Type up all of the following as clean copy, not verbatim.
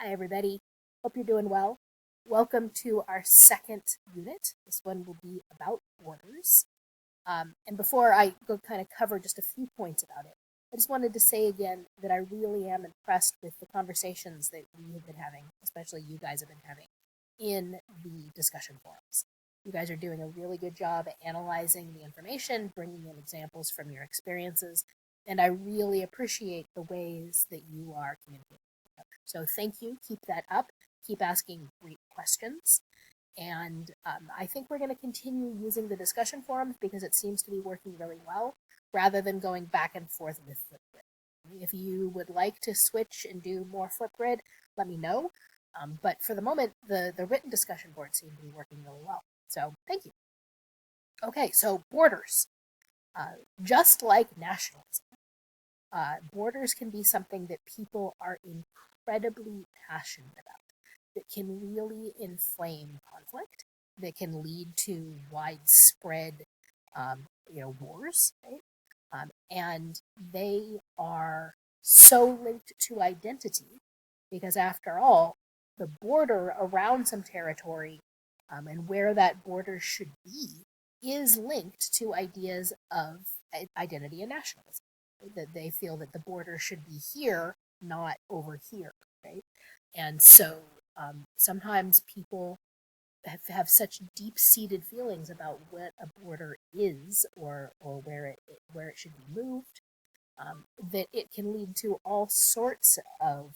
Hi, everybody. Hope you're doing well. Welcome to our second unit. This one will be about borders. And before I go kind of cover just a few points about it, I just wanted to say again that I really am impressed with the conversations that we have been having, especially you guys have been having, in the discussion forums. You guys are doing a really good job at analyzing the information, bringing in examples from your experiences, and I really appreciate the ways that you are communicating. So thank you. Keep that up. Keep asking great questions. And I think we're going to continue using the discussion forums because it seems to be working really well rather than going back and forth with Flipgrid. If you would like to switch and do more Flipgrid, let me know. But for the moment, the written discussion boards seem to be working really well. So thank you. Okay, so borders. Just like nationalism, borders can be something that people are incredibly passionate about, that can really inflame conflict, that can lead to widespread, wars, right? And they are so linked to identity because, after all, the border around some territory and where that border should be is linked to ideas of identity and nationalism. That they feel that the border should be here, not over here, right? And so sometimes people have such deep-seated feelings about what a border is or where it should be moved, that it can lead to all sorts of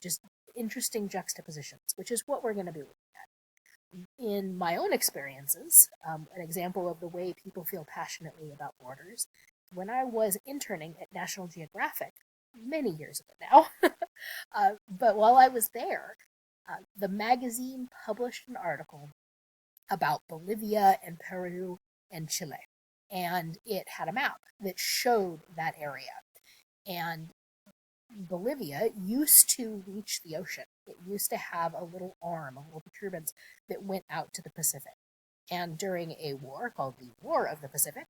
just interesting juxtapositions, which is what we're going to be looking at. In my own experiences, an example of the way people feel passionately about borders, when I was interning at National Geographic, many years ago now, but while I was there, the magazine published an article about Bolivia and Peru and Chile. And it had a map that showed that area. And Bolivia used to reach the ocean. It used to have a little arm, a little protuberance that went out to the Pacific. And during a war called the War of the Pacific,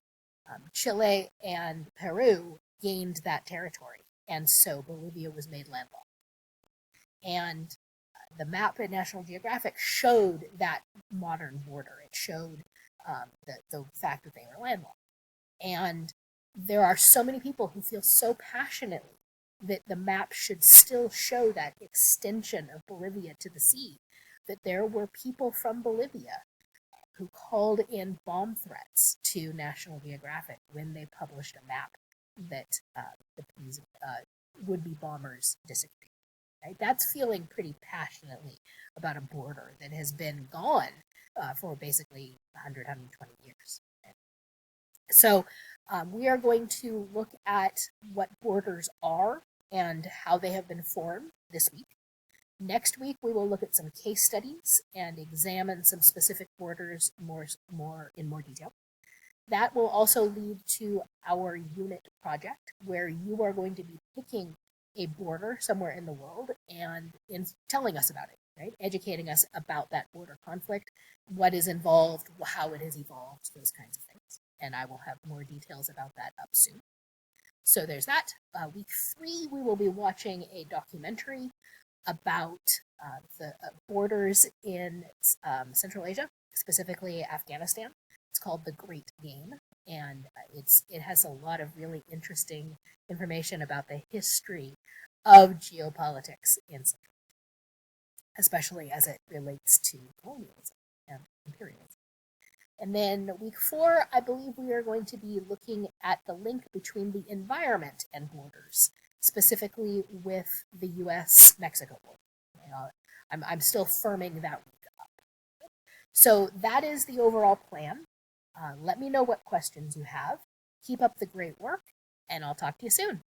Chile and Peru gained that territory. And so Bolivia was made landlocked. And the map at National Geographic showed that modern border. It showed the fact that they were landlocked. And there are so many people who feel so passionately that the map should still show that extension of Bolivia to the sea, that there were people from Bolivia who called in bomb threats to National Geographic when they published a map that these would-be bombers disappeared. Right? That's feeling pretty passionately about a border that has been gone for basically 100, 120 years. Right? So we are going to look at what borders are and how they have been formed this week. Next week, we will look at some case studies and examine some specific borders in more detail. That will also lead to our unit project, where you are going to be picking a border somewhere in the world and telling us about it, right? Educating us about that border conflict, what is involved, how it has evolved, those kinds of things. And I will have more details about that up soon. So there's that. Week 3, we will be watching a documentary about the borders in Central Asia, specifically Afghanistan. It's called The Great Game, and it has a lot of really interesting information about the history of geopolitics in Central Asia, especially as it relates to colonialism and imperialism. And then week 4, I believe we are going to be looking at the link between the environment and borders, specifically with the U.S.-Mexico border. I'm still firming that week up. So that is the overall plan. Let me know what questions you have. Keep up the great work, and I'll talk to you soon.